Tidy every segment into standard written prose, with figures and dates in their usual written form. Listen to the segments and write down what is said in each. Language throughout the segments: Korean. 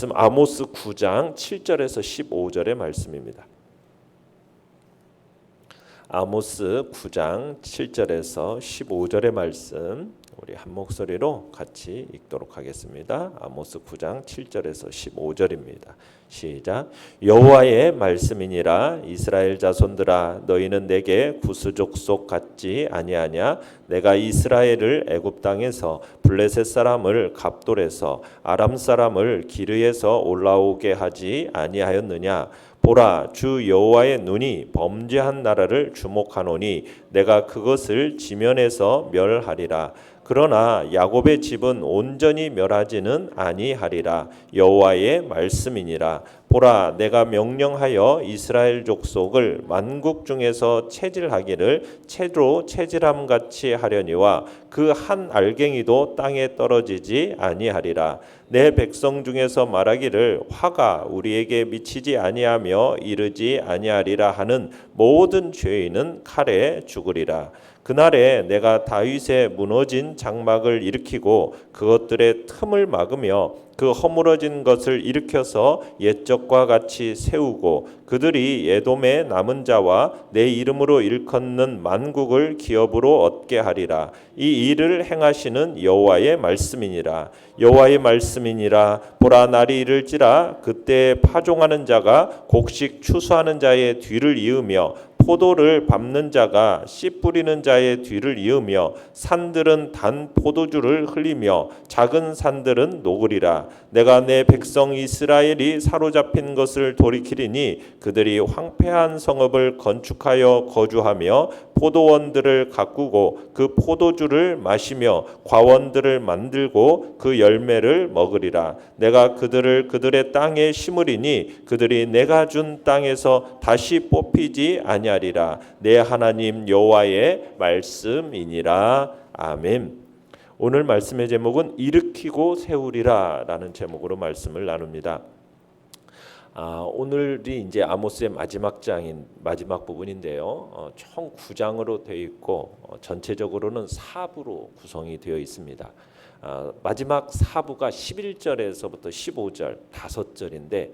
말씀 아모스 9장 7절에서 15절의 말씀입니다. 아모스 9장 7절에서 15절의 말씀 우리 한 목소리로 같이 읽도록 하겠습니다. 아모스 9장 7절에서 15절입니다. 시작. 여호와의 말씀이니라. 이스라엘 자손들아, 너희는 내게 구스족속 같지 아니하냐? 내가 이스라엘을 애굽 땅에서 블레셋 사람을 갑돌에서 아람 사람을 기르에서 올라오게 하지 아니하였느냐? 보라, 주 여호와의 눈이 범죄한 나라를 주목하노니 내가 그것을 지면에서 멸하리라. 그러나 야곱의 집은 온전히 멸하지는 아니하리라. 여호와의 말씀이니라. 보라, 내가 명령하여 이스라엘 족속을 만국 중에서 체질하기를 채로 체질함 같이 하려니와 그 한 알갱이도 땅에 떨어지지 아니하리라. 내 백성 중에서 말하기를 화가 우리에게 미치지 아니하며 이르지 아니하리라 하는 모든 죄인은 칼에 죽으리라. 그날에 내가 다윗의 무너진 장막을 일으키고 그것들의 틈을 막으며 그 허물어진 것을 일으켜서 옛적과 같이 세우고 그들이 에돔의 남은 자와 내 이름으로 일컫는 만국을 기업으로 얻게 하리라. 이 일을 행하시는 여호와의 말씀이니라. 여호와의 말씀이니라. 보라, 날이 이를지라. 그때 파종하는 자가 곡식 추수하는 자의 뒤를 이으며 포도를 밟는 자가 씨 뿌리는 자의 뒤를 이으며 산들은 단 포도주를 흘리며 작은 산들은 녹으리라. 내가 내 백성 이스라엘이 사로잡힌 것을 돌이키리니 그들이 황폐한 성읍을 건축하여 거주하며 포도원들을 가꾸고 그 포도주를 마시며 과원들을 만들고 그 열매를 먹으리라. 내가 그들을 그들의 땅에 심으리니 그들이 내가 준 땅에서 다시 뽑히지 아니하리라. 내 하나님 여호와의 말씀이니라. 아멘. 오늘 말씀의 제목은 일으키고 세우리라 라는 제목으로 말씀을 나눕니다. 오늘이 이제 아모스의 마지막 장인 마지막 부분인데요. 총 9장으로 되어 있고 전체적으로는 4부로 구성이 되어 있습니다. 마지막 4부가 11절에서부터 15절 5절인데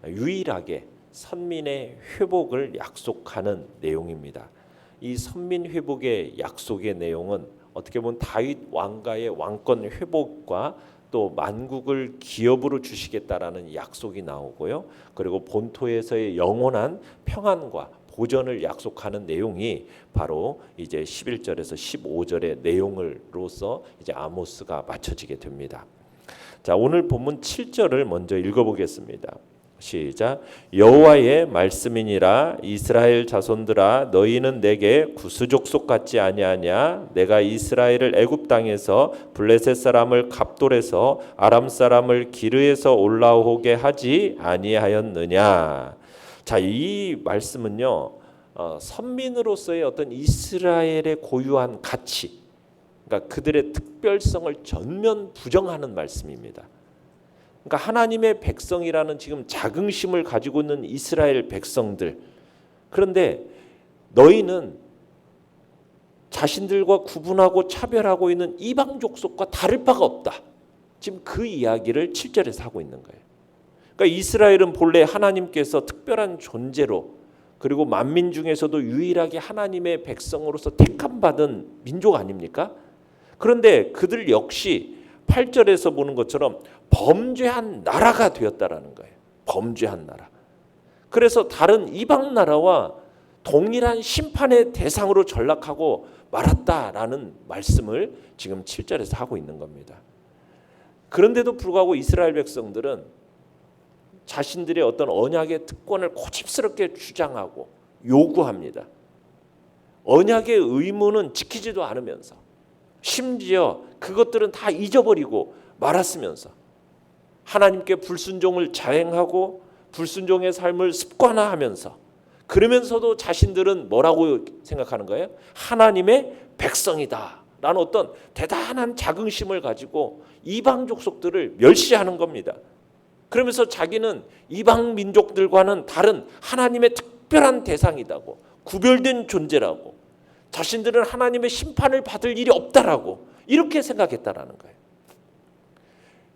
유일하게 선민의 회복을 약속하는 내용입니다. 이 선민 회복의 약속의 내용은 어떻게 보면 다윗 왕가의 왕권 회복과 또 만국을 기업으로 주시겠다라는 약속이 나오고요. 그리고 본토에서의 영원한 평안과 보전을 약속하는 내용이 바로 이제 11절에서 15절의 내용으로서 이제 아모스가 맞춰지게 됩니다. 자, 오늘 본문 7절을 먼저 읽어보겠습니다. 시작. 여호와의 말씀이니라. 이스라엘 자손들아, 너희는 내게 구스족속 같지 아니하냐? 내가 이스라엘을 애굽 땅에서 블레셋 사람을 갑돌에서 아람 사람을 기르에서 올라오게 하지 아니하였느냐? 자, 이 말씀은요, 선민으로서의 어떤 이스라엘의 고유한 가치, 그러니까 그들의 특별성을 전면 부정하는 말씀입니다. 그러니까 하나님의 백성이라는 지금 자긍심을 가지고 있는 이스라엘 백성들, 그런데 너희는 자신들과 구분하고 차별하고 있는 이방 족속과 다를 바가 없다. 지금 그 이야기를 7절에서 하고 있는 거예요. 그러니까 이스라엘은 본래 하나님께서 특별한 존재로, 그리고 만민 중에서도 유일하게 하나님의 백성으로서 택함받은 민족 아닙니까? 그런데 그들 역시 8절에서 보는 것처럼 범죄한 나라가 되었다라는 거예요. 범죄한 나라. 그래서 다른 이방 나라와 동일한 심판의 대상으로 전락하고 말았다라는 말씀을 지금 7절에서 하고 있는 겁니다. 그런데도 불구하고 이스라엘 백성들은 자신들의 어떤 언약의 특권을 고집스럽게 주장하고 요구합니다. 언약의 의무는 지키지도 않으면서, 심지어 그것들은 다 잊어버리고 말았으면서 하나님께 불순종을 자행하고 불순종의 삶을 습관화하면서, 그러면서도 자신들은 뭐라고 생각하는 거예요? 하나님의 백성이다 라는 어떤 대단한 자긍심을 가지고 이방 족속들을 멸시하는 겁니다. 그러면서 자기는 이방 민족들과는 다른 하나님의 특별한 대상이라고, 구별된 존재라고, 자신들은 하나님의 심판을 받을 일이 없다라고 이렇게 생각했다라는 거예요.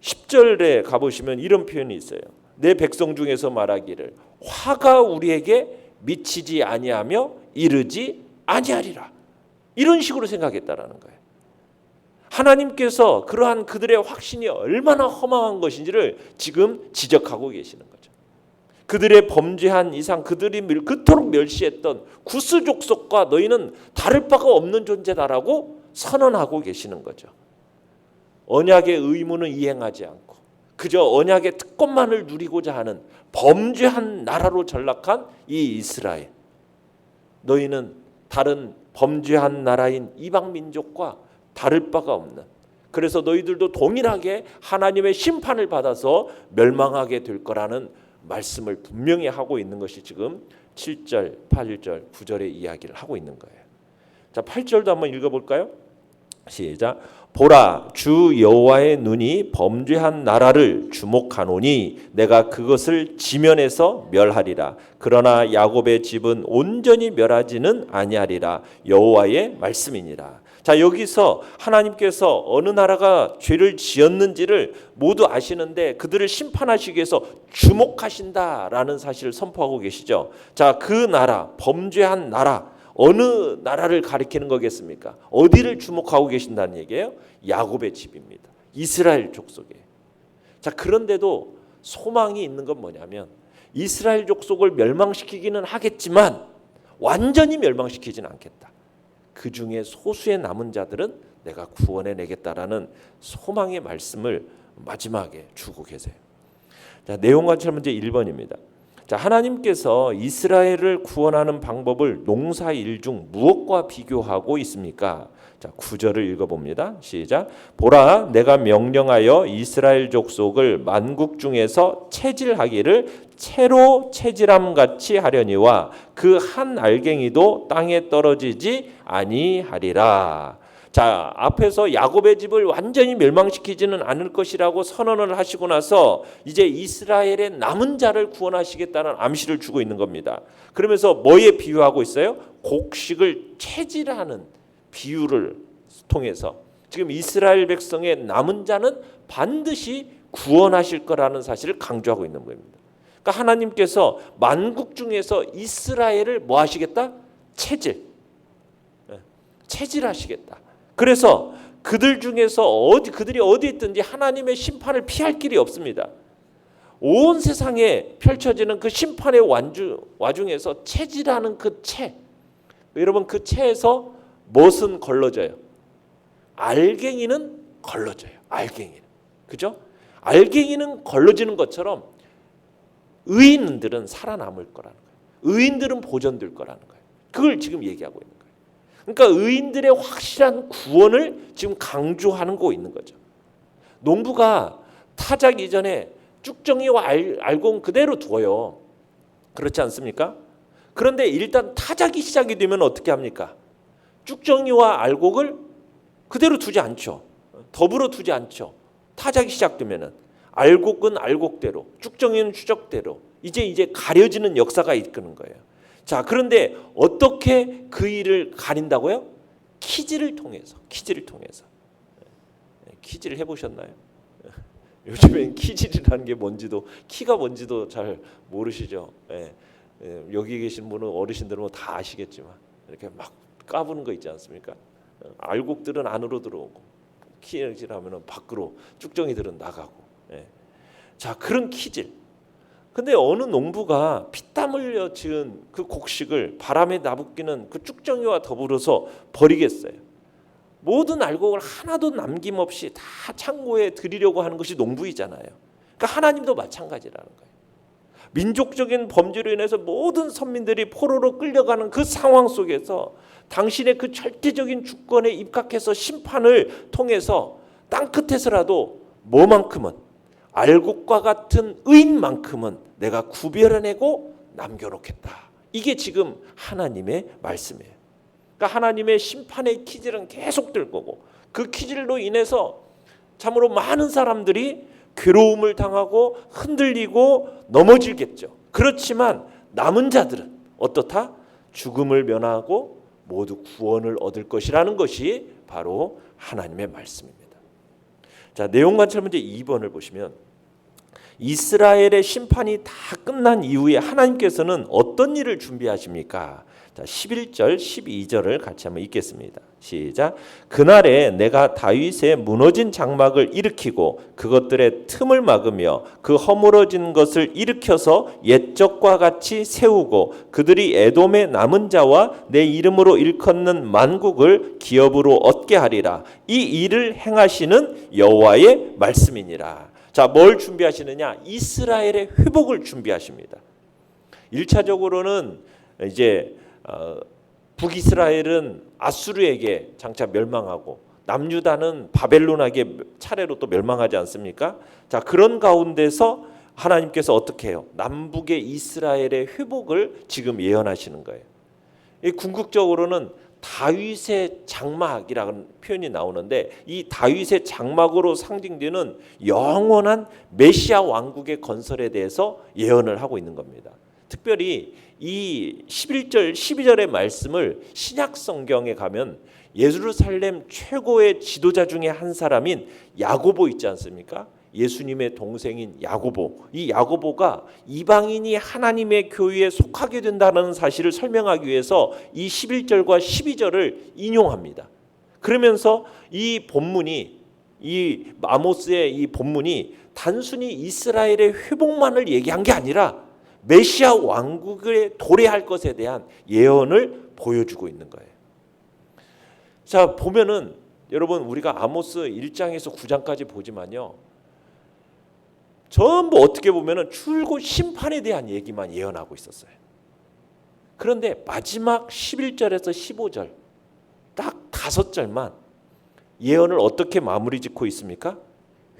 10절에 가보시면 이런 표현이 있어요. 내 백성 중에서 말하기를 화가 우리에게 미치지 아니하며 이르지 아니하리라. 이런 식으로 생각했다라는 거예요. 하나님께서 그러한 그들의 확신이 얼마나 허망한 것인지를 지금 지적하고 계시는 거죠. 그들의 범죄한 이상 그들이 그토록 멸시했던 구스 족속과 너희는 다를 바가 없는 존재다라고 선언하고 계시는 거죠. 언약의 의무는 이행하지 않고 그저 언약의 특권만을 누리고자 하는 범죄한 나라로 전락한 이 이스라엘, 너희는 다른 범죄한 나라인 이방 민족과 다를 바가 없는, 그래서 너희들도 동일하게 하나님의 심판을 받아서 멸망하게 될 거라는 말씀을 분명히 하고 있는 것이 지금 7절, 8절, 9절의 이야기를 하고 있는 거예요. 자, 8절도 한번 읽어볼까요? 시작. 보라, 주 여호와의 눈이 범죄한 나라를 주목하노니 내가 그것을 지면에서 멸하리라. 그러나 야곱의 집은 온전히 멸하지는 아니하리라. 여호와의 말씀이니라. 자, 여기서 하나님께서 어느 나라가 죄를 지었는지를 모두 아시는데 그들을 심판하시기 위해서 주목하신다라는 사실을 선포하고 계시죠. 자, 그 나라, 범죄한 나라, 어느 나라를 가리키는 거겠습니까? 어디를 주목하고 계신다는 얘기예요? 야곱의 집입니다. 이스라엘 족속에. 자, 그런데도 소망이 있는 건 뭐냐면 이스라엘 족속을 멸망시키기는 하겠지만 완전히 멸망시키지는 않겠다. 그 중에 소수의 남은 자들은 내가 구원해 내겠다라는 소망의 말씀을 마지막에 주고 계세요. 자, 내용과 첫 번째 1번입니다. 자, 하나님께서 이스라엘을 구원하는 방법을 농사일 중 무엇과 비교하고 있습니까? 자, 9절을 읽어봅니다. 시작. 보라, 내가 명령하여 이스라엘 족속을 만국 중에서 채질하기를 채로 채질함 같이 하려니와 그 한 알갱이도 땅에 떨어지지 아니하리라. 자, 앞에서 야곱의 집을 완전히 멸망시키지는 않을 것이라고 선언을 하시고 나서 이제 이스라엘의 남은 자를 구원하시겠다는 암시를 주고 있는 겁니다. 그러면서 뭐에 비유하고 있어요? 곡식을 채질하는 비유를 통해서 지금 이스라엘 백성의 남은 자는 반드시 구원하실 거라는 사실을 강조하고 있는 겁니다. 그러니까 하나님께서 만국 중에서 이스라엘을 뭐 하시겠다? 채질하시겠다. 그래서 그들 중에서 그들이 어디 있든지 하나님의 심판을 피할 길이 없습니다. 온 세상에 펼쳐지는 그 심판의 와중에서 채질하는 그 채, 여러분 그 채에서 무엇은 걸러져요? 알갱이는 걸러져요. 알갱이는, 그죠? 알갱이는 걸러지는 것처럼 의인들은 살아남을 거라는 거예요. 의인들은 보존될 거라는 거예요. 그걸 지금 얘기하고 있는 거예요. 그러니까 의인들의 확실한 구원을 지금 강조하는 거 있는 거죠. 농부가 타작 이전에 쭉정이와 알곡 그대로 두어요. 그렇지 않습니까? 그런데 일단 타작이 시작이 되면 어떻게 합니까? 쭉정이와 알곡을 그대로 두지 않죠. 더불어 두지 않죠. 타작이 시작되면은 알곡은 알곡대로, 쭉정이는 쭉정대로 이제 가려지는 역사가 이끄는 거예요. 자, 그런데 어떻게 그 일을 가린다고요? 키질을 통해서. 키질 해보셨나요? 요즘엔 키질이라는 게 뭔지도, 키가 뭔지도 잘 모르시죠. 여기 계신 분은 어르신들은 다 아시겠지만 이렇게 막 까부는 거 있지 않습니까? 알곡들은 안으로 들어오고 키질하면 밖으로, 쭉정이들은 나가고. 자, 그런 키질. 근데 어느 농부가 피땀 흘려 지은 그 곡식을 바람에 나부끼는 그 쭉정이와 더불어서 버리겠어요? 모든 알곡을 하나도 남김없이 다 창고에 드리려고 하는 것이 농부이잖아요. 그러니까 하나님도 마찬가지라는 거예요. 민족적인 범죄로 인해서 모든 선민들이 포로로 끌려가는 그 상황 속에서 당신의 그 절대적인 주권에 입각해서 심판을 통해서 땅끝에서라도 뭐만큼은 알곡과 같은 의인만큼은 내가 구별해내고 남겨놓겠다. 이게 지금 하나님의 말씀이에요. 그러니까 하나님의 심판의 키질은 계속될 거고 그 키질로 인해서 참으로 많은 사람들이 괴로움을 당하고 흔들리고 넘어질겠죠. 그렇지만 남은 자들은 어떻다? 죽음을 면하고 모두 구원을 얻을 것이라는 것이 바로 하나님의 말씀입니다. 자, 내용 관찰 문제 2번을 보시면 이스라엘의 심판이 다 끝난 이후에 하나님께서는 어떤 일을 준비하십니까? 자, 11절, 12절을 같이 한번 읽겠습니다. 시작. 그날에 내가 다윗의 무너진 장막을 일으키고 그것들의 틈을 막으며 그 허물어진 것을 일으켜서 옛적과 같이 세우고 그들이 에돔의 남은 자와 내 이름으로 일컫는 만국을 기업으로 얻게 하리라. 이 일을 행하시는 여호와의 말씀이니라. 자, 뭘 준비하시느냐? 이스라엘의 회복을 준비하십니다. 1차적으로는 이제 북이스라엘은 아수르에게 장차 멸망하고 남유다는 바벨론에게 차례로 또 멸망하지 않습니까? 자, 그런 가운데서 하나님께서 어떻게 해요? 남북의 이스라엘의 회복을 지금 예언하시는 거예요. 이 궁극적으로는 다윗의 장막이라는 표현이 나오는데 이 다윗의 장막으로 상징되는 영원한 메시아 왕국의 건설에 대해서 예언을 하고 있는 겁니다. 특별히 이 11절, 12절의 말씀을 신약 성경에 가면 예루살렘 최고의 지도자 중에 한 사람인 야고보 있지 않습니까? 예수님의 동생인 야고보. 이 야고보가 이방인이 하나님의 교회에 속하게 된다는 사실을 설명하기 위해서 이 11절과 12절을 인용합니다. 그러면서 이 본문이 이 아모스의 이 본문이 단순히 이스라엘의 회복만을 얘기한 게 아니라 메시아 왕국에 도래할 것에 대한 예언을 보여주고 있는 거예요. 자, 보면은 여러분 우리가 아모스 1장에서 9장까지 보지만요. 전부 어떻게 보면은 출고 심판에 대한 얘기만 예언하고 있었어요. 그런데 마지막 11절에서 15절 딱 5절만 예언을 어떻게 마무리 짓고 있습니까?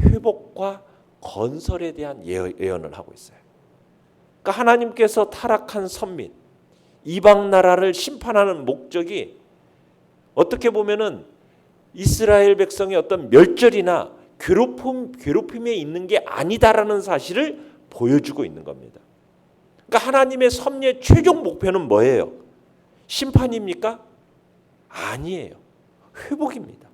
회복과 건설에 대한 예언을 하고 있어요. 그러니까 하나님께서 타락한 선민 이방 나라를 심판하는 목적이 어떻게 보면은 이스라엘 백성의 어떤 멸절이나 괴롭힘에 있는 게 아니다라는 사실을 보여주고 있는 겁니다. 그러니까 하나님의 섭리의 최종 목표는 뭐예요? 심판입니까? 아니에요. 회복입니다.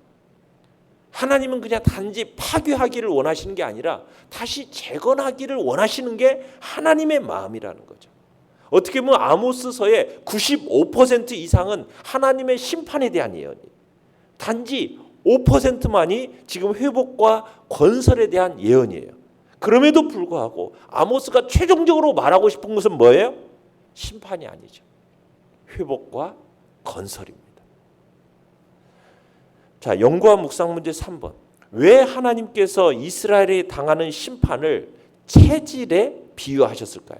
하나님은 그냥 단지 파괴하기를 원하시는 게 아니라 다시 재건하기를 원하시는 게 하나님의 마음이라는 거죠. 어떻게 보면 아모스서의 95% 이상은 하나님의 심판에 대한 예언이에요. 단지 5%만이 지금 회복과 건설에 대한 예언이에요. 그럼에도 불구하고 아모스가 최종적으로 말하고 싶은 것은 뭐예요? 심판이 아니죠. 회복과 건설입니다. 자, 연구와 묵상 문제 3번. 왜 하나님께서 이스라엘이 당하는 심판을 체질에 비유하셨을까요?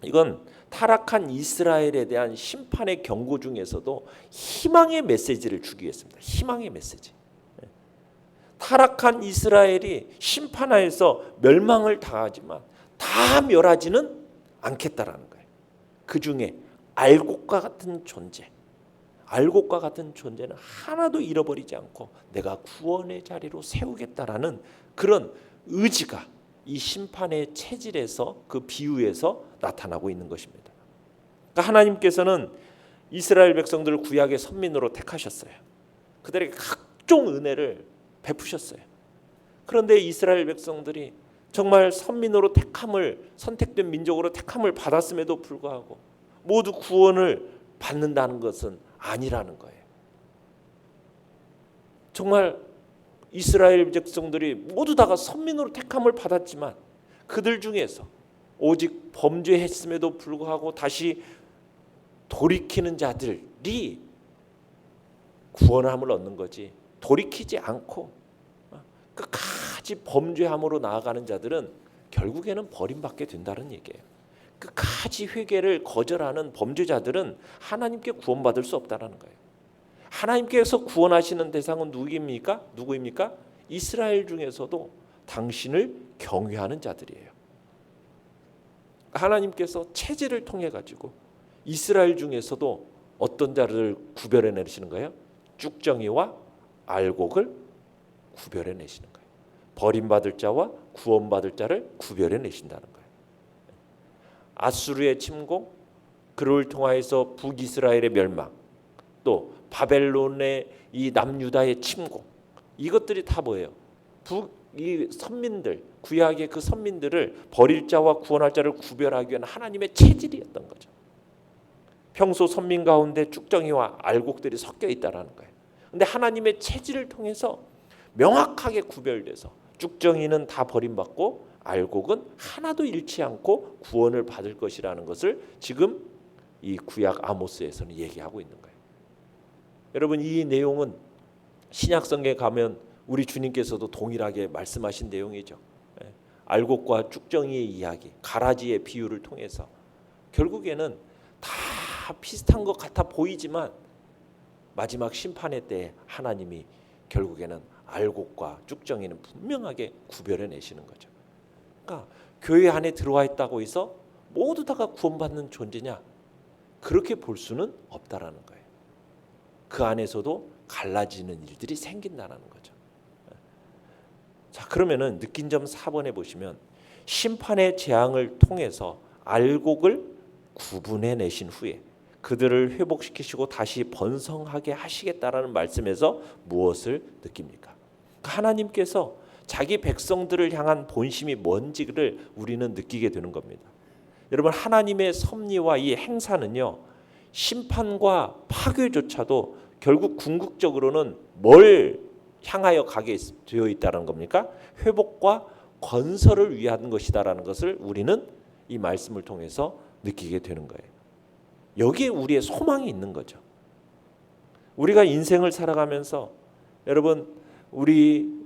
이건 타락한 이스라엘에 대한 심판의 경고 중에서도 희망의 메시지를 주기 위해서입니다. 희망의 메시지. 타락한 이스라엘이 심판하에서 멸망을 당하지만 다 멸하지는 않겠다라는 거예요. 그 중에 알곡과 같은 존재, 알곡과 같은 존재는 하나도 잃어버리지 않고 내가 구원의 자리로 세우겠다라는 그런 의지가 이 심판의 체질에서 그 비유에서 나타나고 있는 것입니다. 그러니까 하나님께서는 이스라엘 백성들을 구약의 선민으로 택하셨어요. 그들에게 각종 은혜를 베푸셨어요. 그런데 이스라엘 백성들이 정말 선민으로 선택된 민족으로 택함을 받았음에도 불구하고 모두 구원을 받는다는 것은 아니라는 거예요. 정말 이스라엘 백성들이 모두 다가 선민으로 택함을 받았지만 그들 중에서 오직 범죄했음에도 불구하고 다시 돌이키는 자들이 구원함을 얻는 거지, 돌이키지 않고 끝까지 범죄함으로 나아가는 자들은 결국에는 버림받게 된다는 얘기예요. 끝까지 회개를 거절하는 범죄자들은 하나님께 구원받을 수 없다는 거예요. 하나님께서 구원하시는 대상은 누구입니까? 이스라엘 중에서도 당신을 경외하는 자들이에요. 하나님께서 체질을 통해 가지고 이스라엘 중에서도 어떤 자를 구별해 내시는 거예요? 쭉정이와 알곡을 구별해 내시는 거예요. 버림받을 자와 구원받을 자를 구별해 내신다는 거예요. 아수르의 침공, 그를 통하여서 북이스라엘의 멸망, 또 바벨론의 이 남유다의 침공, 이것들이 다 뭐예요? 이 선민들, 구약의 그 선민들을 버릴 자와 구원할 자를 구별하기 위한 하나님의 체질이었던 거죠. 평소 선민 가운데 쭉정이와 알곡들이 섞여 있다라는 거예요. 근데 하나님의 체질을 통해서 명확하게 구별돼서 쭉정이는 다 버림받고 알곡은 하나도 잃지 않고 구원을 받을 것이라는 것을 지금 이 구약 아모스에서는 얘기하고 있는 거예요. 여러분, 이 내용은 신약성경에 가면 우리 주님께서도 동일하게 말씀하신 내용이죠. 알곡과 쭉정이의 이야기, 가라지의 비유를 통해서 결국에는 다 비슷한 것 같아 보이지만 마지막 심판의 때에 하나님이 결국에는 알곡과 쭉정이는 분명하게 구별해 내시는 거죠. 그러니까 교회 안에 들어와 있다고 해서 모두 다가 구원받는 존재냐? 그렇게 볼 수는 없다라는 거예요. 그 안에서도 갈라지는 일들이 생긴다는 거죠. 자, 그러면은 느낀 점 4번에 보시면 심판의 재앙을 통해서 알곡을 구분해 내신 후에 그들을 회복시키시고 다시 번성하게 하시겠다라는 말씀에서 무엇을 느낍니까? 하나님께서 자기 백성들을 향한 본심이 뭔지를 우리는 느끼게 되는 겁니다. 여러분, 하나님의 섭리와 이 행사는요, 심판과 파괴조차도 결국 궁극적으로는 뭘 향하여 가게 되어 있다는 겁니까? 회복과 건설을 위한 것이다라는 것을 우리는 이 말씀을 통해서 느끼게 되는 거예요. 여기에 우리의 소망이 있는 거죠. 우리가 인생을 살아가면서 여러분, 우리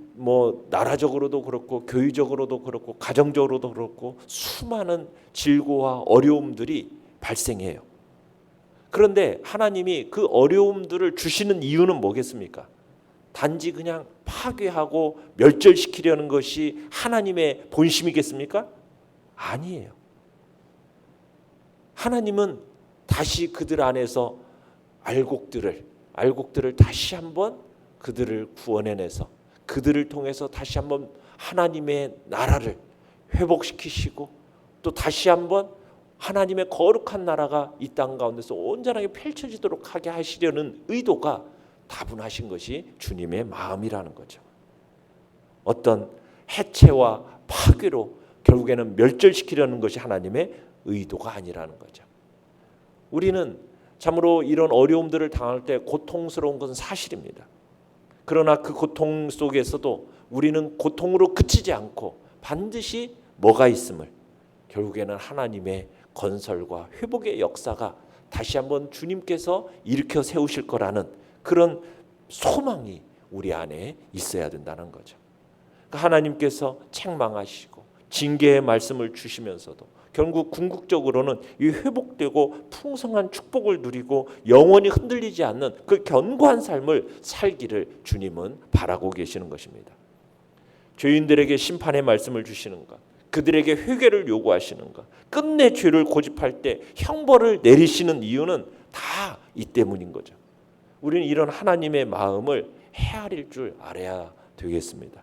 나라적으로도 그렇고 교회적으로도 그렇고 가정적으로도 그렇고 수많은 질고와 어려움들이 발생해요. 그런데 하나님이 그 어려움들을 주시는 이유는 뭐겠습니까? 단지 그냥 파괴하고 멸절시키려는 것이 하나님의 본심이겠습니까? 아니에요. 하나님은 다시 그들 안에서 알곡들을 다시 한번 그들을 구원해내서 그들을 통해서 다시 한번 하나님의 나라를 회복시키시고 또 다시 한번 하나님의 거룩한 나라가 이 땅 가운데서 온전하게 펼쳐지도록 하게 하시려는 의도가 다분하신 것이 주님의 마음이라는 거죠. 어떤 해체와 파괴로 결국에는 멸절시키려는 것이 하나님의 의도가 아니라는 거죠. 우리는 참으로 이런 어려움들을 당할 때 고통스러운 것은 사실입니다. 그러나 그 고통 속에서도 우리는 고통으로 그치지 않고 반드시 뭐가 있음을, 결국에는 하나님의 건설과 회복의 역사가 다시 한번 주님께서 일으켜 세우실 거라는 그런 소망이 우리 안에 있어야 된다는 거죠. 그러니까 하나님께서 책망하시고 징계의 말씀을 주시면서도 결국 궁극적으로는 이 회복되고 풍성한 축복을 누리고 영원히 흔들리지 않는 그 견고한 삶을 살기를 주님은 바라고 계시는 것입니다. 죄인들에게 심판의 말씀을 주시는가, 그들에게 회개를 요구하시는가, 끝내 죄를 고집할 때 형벌을 내리시는 이유는 다 이 때문인 거죠. 우리는 이런 하나님의 마음을 헤아릴 줄 알아야 되겠습니다.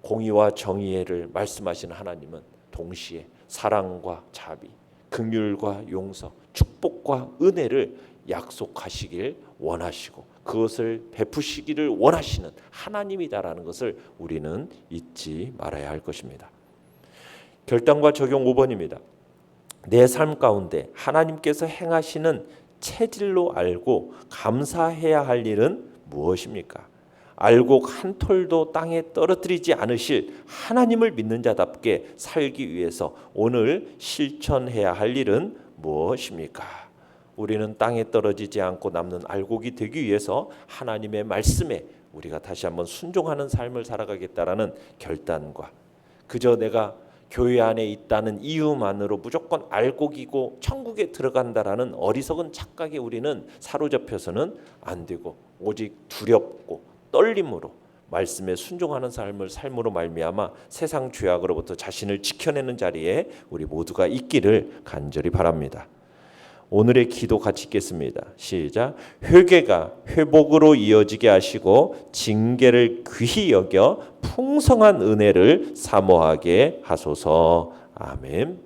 공의와 정의를 말씀하시는 하나님은 동시에 사랑과 자비, 긍휼과 용서, 축복과 은혜를 약속하시길 원하시고 그것을 베푸시기를 원하시는 하나님이다라는 것을 우리는 잊지 말아야 할 것입니다. 결단과 적용 5번입니다. 내 삶 가운데 하나님께서 행하시는 체질로 알고 감사해야 할 일은 무엇입니까? 알곡 한 톨도 땅에 떨어뜨리지 않으실 하나님을 믿는 자답게 살기 위해서 오늘 실천해야 할 일은 무엇입니까? 우리는 땅에 떨어지지 않고 남는 알곡이 되기 위해서 하나님의 말씀에 우리가 다시 한번 순종하는 삶을 살아가겠다라는 결단과 그저 내가 교회 안에 있다는 이유만으로 무조건 알곡이고 천국에 들어간다라는 어리석은 착각에 우리는 사로잡혀서는 안 되고 오직 두렵고 떨림으로 말씀에 순종하는 삶으로 말미암아 세상 죄악으로부터 자신을 지켜내는 자리에 우리 모두가 있기를 간절히 바랍니다. 오늘의 기도 같이 읽겠습니다. 시작. 회개가 회복으로 이어지게 하시고 징계를 귀히 여겨 풍성한 은혜를 사모하게 하소서. 아멘.